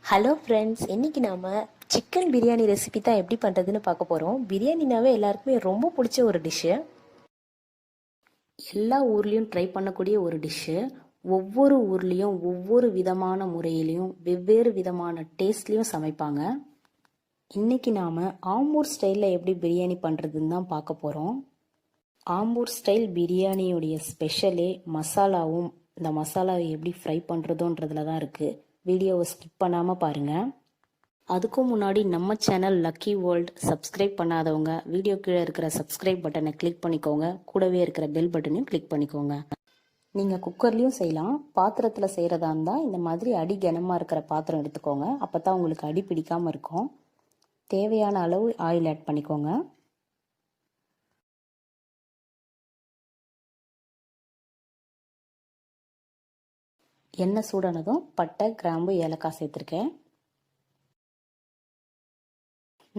Hello friends, இன்றைக்கி நாம் chicken biryani recipe தான் எப்படி பண்ணுறதுன்னு பார்க்க போகிறோம். பிரியாணினாவே எல்லாருக்குமே ரொம்ப பிடிச்ச ஒரு டிஷ்ஷு, எல்லா ஊர்லேயும் ட்ரை பண்ணக்கூடிய ஒரு டிஷ்ஷு. ஒவ்வொரு ஊர்லேயும் ஒவ்வொரு விதமான முறையிலையும் வெவ்வேறு விதமான டேஸ்ட்லேயும் சமைப்பாங்க. இன்றைக்கி நாம் ஆம்பூர் ஸ்டைலில் எப்படி பிரியாணி பண்ணுறதுன்னு தான் பார்க்க போகிறோம். ஆம்பூர் ஸ்டைல் பிரியாணியுடைய ஸ்பெஷலே மசாலாவும் இந்த மசாலாவை எப்படி ஃப்ரை பண்ணுறதோன்றதுல தான் இருக்குது. வீடியோவை ஸ்கிப் பண்ணாமல் பாருங்கள். அதுக்கும் முன்னாடி நம்ம சேனல் லக்கி வேர்ல்ட் சப்ஸ்கிரைப் பண்ணாதவங்க வீடியோ கீழே இருக்கிற சப்ஸ்கிரைப் பட்டனை கிளிக் பண்ணிக்கோங்க. கூடவே இருக்கிற பெல் பட்டனையும் கிளிக் பண்ணிக்கோங்க. நீங்கள் குக்கர்லேயும் செய்யலாம். பாத்திரத்தில் செய்கிறதா இருந்தால் இந்த மாதிரி அடி கனமாக இருக்கிற பாத்திரம் எடுத்துக்கோங்க. அப்போ தான் உங்களுக்கு அடி பிடிக்காமல் இருக்கும். தேவையான அளவு ஆயில் ஆட் பண்ணிக்கோங்க. எண்ணெய் சூடானதும் பட்டை, கிராம்பு, ஏலக்காய் சேர்த்துருக்கேன்.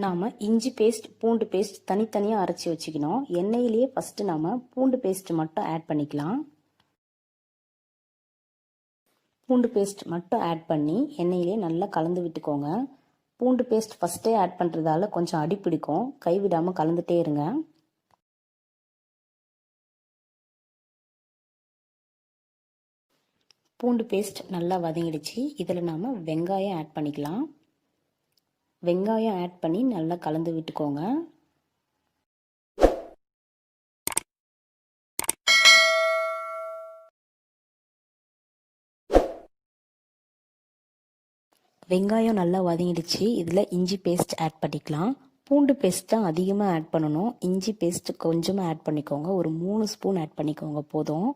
நாம் இஞ்சி பேஸ்ட், பூண்டு பேஸ்ட் தனித்தனியாக அரைச்சி வச்சுக்கணும். எண்ணெயிலேயே ஃபஸ்ட்டு நாம் பூண்டு பேஸ்ட் மட்டும் ஆட் பண்ணிக்கலாம். பூண்டு பேஸ்ட் மட்டும் ஆட் பண்ணி எண்ணெயிலே நல்லா கலந்து விட்டுக்கோங்க. பூண்டு பேஸ்ட் ஃபஸ்ட்டே ஆட் பண்ணுறதால கொஞ்சம் அடி பிடிக்கும். கைவிடாமல் கலந்துட்டே இருங்க. பூண்டு பேஸ்ட் நல்லா வதங்கிடுச்சு. இதில் நாம் வெங்காயம் ஆட் பண்ணிக்கலாம். வெங்காயம் ஆட் பண்ணி நல்லா கலந்து விட்டுக்கோங்க. வெங்காயம் நல்லா வதங்கிடுச்சு. இதில் இஞ்சி பேஸ்ட் ஆட் பண்ணிக்கலாம். பூண்டு பேஸ்ட் தான் அதிகமாக ஆட் பண்ணணும். இஞ்சி பேஸ்ட் கொஞ்சமாக ஆட் பண்ணிக்கோங்க. ஒரு 3 ஸ்பூன் ஆட் பண்ணிக்கோங்க போதும்.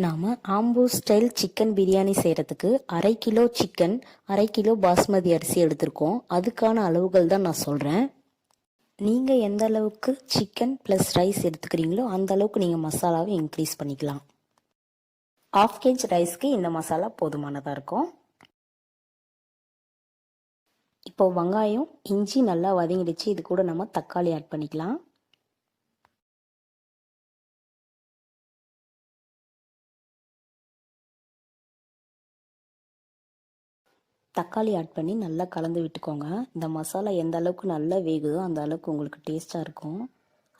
நாம் ஆம்பூர் ஸ்டைல் சிக்கன் பிரியாணி செய்கிறதுக்கு 1/2 கிலோ சிக்கன், 1/2 கிலோ பாஸ்மதி அரிசி எடுத்திருக்கோம். அதுக்கான அளவுகள் தான் நான் சொல்கிறேன். நீங்கள் எந்த அளவுக்கு சிக்கன் ப்ளஸ் ரைஸ் எடுத்துக்கிறீங்களோ அந்த அளவுக்கு நீங்கள் மசாலாவை இன்க்ரீஸ் பண்ணிக்கலாம். 1/2 kg ரைஸ்க்கு இந்த மசாலா போதுமானதாக இருக்கும். இப்போ வெங்காயம், இஞ்சி நல்லா வதங்கிடுச்சு. இது கூட நம்ம தக்காளி ஆட் பண்ணிக்கலாம். தக்காளி ஆட் பண்ணி நல்லா கலந்து விட்டுக்கோங்க. இந்த மசாலா எந்த அளவுக்கு நல்லா வேகுதோ அந்த அளவுக்கு உங்களுக்கு டேஸ்ட்டாக இருக்கும்.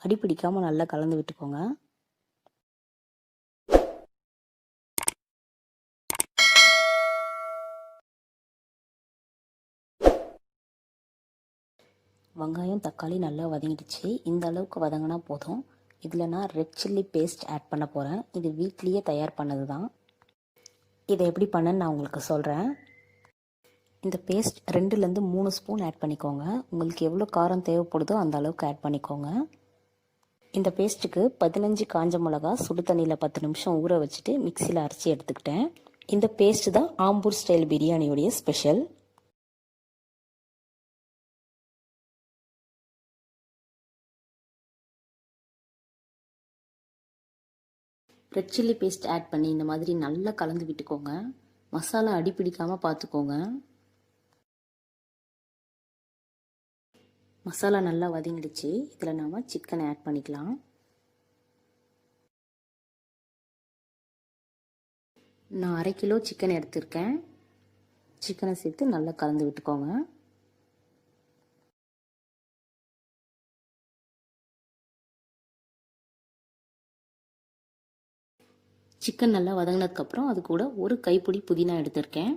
அடி பிடிக்காமல் நல்லா கலந்து விட்டுக்கோங்க. வெங்காயம், தக்காளி நல்லா வதங்கிடுச்சு. இந்த அளவுக்கு வதங்கினா போதும். இதில் நான் ரெட் சில்லி பேஸ்ட் ஆட் பண்ண போகிறேன். இது வீட்லேயே தயார் பண்ணது தான். இதை எப்படி பண்ணேன்னு நான் உங்களுக்கு சொல்கிறேன். இந்த பேஸ்ட் 2லேருந்து 3 ஸ்பூன் ஆட் பண்ணிக்கோங்க. உங்களுக்கு எவ்வளோ காரம் தேவைப்படுதோ அந்த அளவுக்கு ஆட் பண்ணிக்கோங்க. இந்த பேஸ்ட்டுக்கு 15 காஞ்ச மிளகா சுடு தண்ணியில் 10 நிமிஷம் ஊற வச்சுட்டு மிக்சியில் அரைச்சி எடுத்துக்கிட்டேன். இந்த பேஸ்ட் தான் ஆம்பூர் ஸ்டைல் பிரியாணியோடைய special. Red chilli paste add பண்ணி இந்த மாதிரி நல்லா கலந்து விட்டுக்கோங்க. மசாலா அடி பிடிக்காமல் பார்த்துக்கோங்க. மசாலா நல்லா வதங்கிடுச்சு. இதில் நாம் சிக்கனை ஆட் பண்ணிக்கலாம். நான் 1/2 கிலோ சிக்கன் எடுத்திருக்கேன். சிக்கனை சேர்த்து நல்லா கலந்து விட்டுக்கோங்க. சிக்கன் நல்லா வதங்கினதுக்கப்புறம் அது கூட ஒரு கைப்பிடி புதினா எடுத்திருக்கேன்.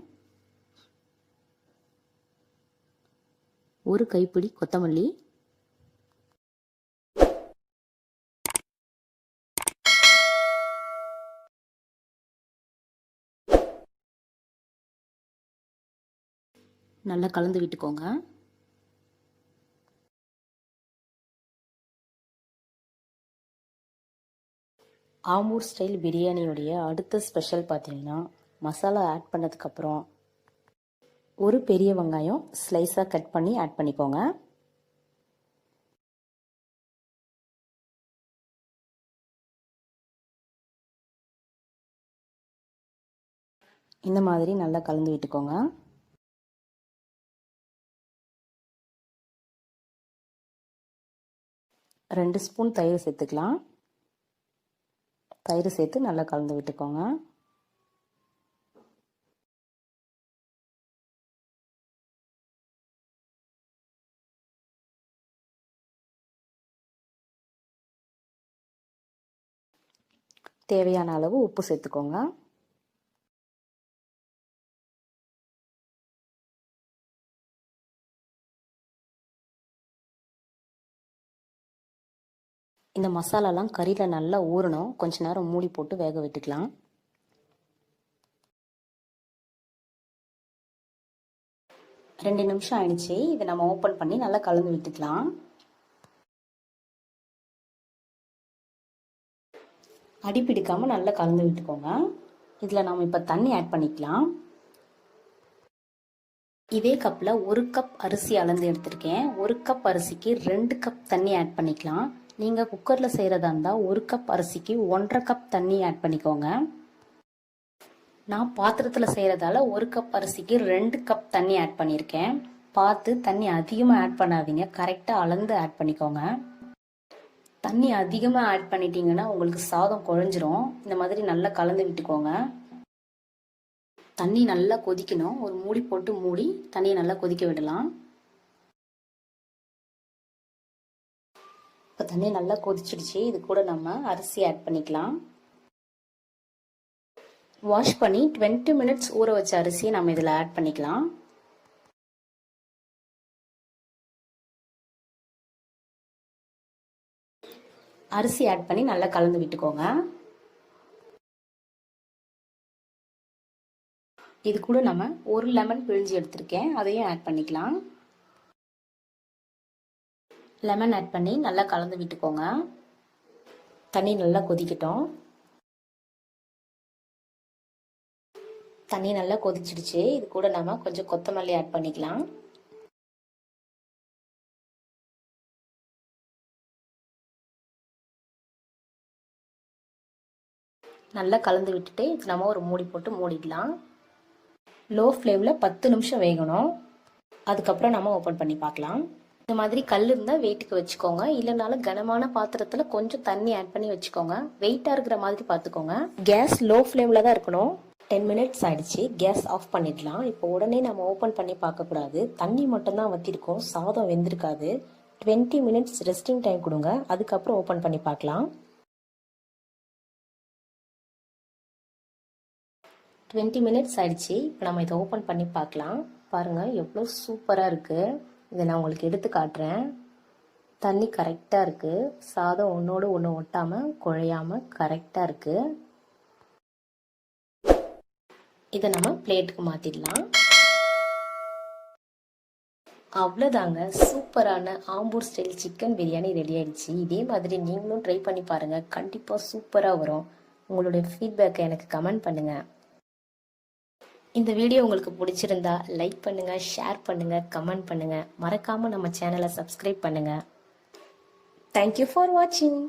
ஒரு கைப்பிடி கொத்தமல்லி, நல்லா கலந்து விட்டுக்கோங்க. ஆம்பூர் ஸ்டைல் பிரியாணியோடைய அடுத்த ஸ்பெஷல் பார்த்தீங்கன்னா, மசாலா ஆட் பண்ணதுக்கப்புறம் ஒரு பெரிய வெங்காயம் ஸ்லைஸாக கட் பண்ணி ஆட் பண்ணிக்கோங்க. இந்த மாதிரி நல்லா கலந்து விட்டுக்கோங்க. ரெண்டு ஸ்பூன் தயிர் சேர்த்துக்கலாம். தயிர் சேர்த்து நல்லா கலந்து விட்டுக்கோங்க. தேவையான அளவு உப்பு சேர்த்துக்கோங்க. இந்த மசாலாலாம் கறியில் நல்லா ஊறணும். கொஞ்ச நேரம் மூடி போட்டு வேக விட்டுக்கலாம். ரெண்டு நிமிஷம் ஆயிடுச்சு. இதை நம்ம ஓப்பன் பண்ணி நல்லா கலந்து விட்டுக்கலாம். அடி பிடிக்காமல் நல்லா கலந்து விட்டுக்கோங்க. இதில் நம்ம இப்போ தண்ணி ஆட் பண்ணிக்கலாம். இதே கப்பில் 1 கப் அரிசி அளந்து எடுத்திருக்கேன். 1 கப் அரிசிக்கு 2 கப் தண்ணி ஆட் பண்ணிக்கலாம். நீங்கள் குக்கரில் செய்கிறதா இருந்தால் 1 கப் அரிசிக்கு 1.5 கப் தண்ணி ஆட் பண்ணிக்கோங்க. நான் பாத்திரத்தில் செய்கிறதால 1 கப் அரிசிக்கு 2 கப் தண்ணி ஆட் பண்ணியிருக்கேன். பார்த்து தண்ணி அதிகமாக ஆட் பண்ணாதீங்க, கரெக்டாக அளந்து ஆட் பண்ணிக்கோங்க. தண்ணி அதிகமாக ஆட் பண்ணிட்டீங்கன்னா உங்களுக்கு சாதம் குழஞ்சிரும். இந்த மாதிரி நல்லா கலந்து விட்டுக்கோங்க. தண்ணி நல்லா கொதிக்கணும். ஒரு மூடி போட்டு மூடி தண்ணியை நல்லா கொதிக்க விடலாம். இப்போ தண்ணி நல்லா கொதிச்சிடுச்சு. இது கூட நம்ம அரிசி ஆட் பண்ணிக்கலாம். வாஷ் பண்ணி 20 மினிட்ஸ் ஊற வச்ச அரிசியை நம்ம இதில் ஆட் பண்ணிக்கலாம். அரிசி ஆட் பண்ணி நல்லா கலந்து விட்டுக்கோங்க. இது கூட நம்ம 1 லெமன் பிழிஞ்சு எடுத்திருக்கேன், அதையும் ஆட் பண்ணிக்கலாம். லெமன் ஆட் பண்ணி நல்லா கலந்து விட்டுக்கோங்க. தண்ணி நல்லா கொதிக்கட்டும். தண்ணி நல்லா கொதிச்சிடுச்சு. இது கூட நம்ம கொஞ்சம் கொத்தமல்லி ஆட் பண்ணிக்கலாம். நல்லா கலந்து விட்டுட்டு நம்ம ஒரு மூடி போட்டு மூடிடலாம். லோ ஃப்ளேமில் 10 நிமிஷம் வேகணும். அதுக்கப்புறம் நம்ம ஓப்பன் பண்ணி பார்க்கலாம். இந்த மாதிரி கல் இருந்தால் வெயிட்டுக்கு வச்சுக்கோங்க. இல்லைனாலும் கனமான பாத்திரத்தில் கொஞ்சம் தண்ணி ஆட் பண்ணி வச்சுக்கோங்க. வெயிட்டாக இருக்கிற மாதிரி பார்த்துக்கோங்க. கேஸ் லோ ஃப்ளேமில் தான் இருக்கணும். 10 மினிட்ஸ் ஆயிடுச்சு. கேஸ் ஆஃப் பண்ணிடலாம். இப்போ உடனே நம்ம ஓப்பன் பண்ணி பார்க்கக்கூடாது. தண்ணி மட்டும்தான் வற்றிருக்கோம், சாதம் வெந்திருக்காது. 20 மினிட்ஸ் ரெஸ்டிங் டைம் கொடுங்க. அதுக்கப்புறம் ஓப்பன் பண்ணி பார்க்கலாம். 20 மினிட்ஸ் ஆயிடுச்சு. இப்போ நம்ம இதை ஓப்பன் பண்ணி பார்க்கலாம். பாருங்கள் எவ்வளோ சூப்பராக இருக்குது. இதை நான் உங்களுக்கு எடுத்து காட்டுறேன். தண்ணி கரெக்டாக இருக்குது. சாதம் ஒன்றோடு ஒன்று ஒட்டாமல் குழையாமல் கரெக்டாக இருக்குது. இதை நம்ம பிளேட்டுக்கு மாற்றிடலாம். அவ்வளோதாங்க, சூப்பரான Ambur style chicken biryani ready ஆயிடுச்சு. இதே மாதிரி நீங்களும் ட்ரை பண்ணி பாருங்கள். கண்டிப்பாக சூப்பராக வரும். உங்களுடைய ஃபீட்பேக்கை எனக்கு கமெண்ட் பண்ணுங்கள். இந்த வீடியோ உங்களுக்கு பிடிச்சிருந்தா லைக் பண்ணுங்கள், ஷேர் பண்ணுங்கள், கமெண்ட் பண்ணுங்கள். மறக்காமல் நம்ம சேனலை சப்ஸ்கிரைப் பண்ணுங்கள். தேங்க்யூ ஃபார் வாட்சிங்.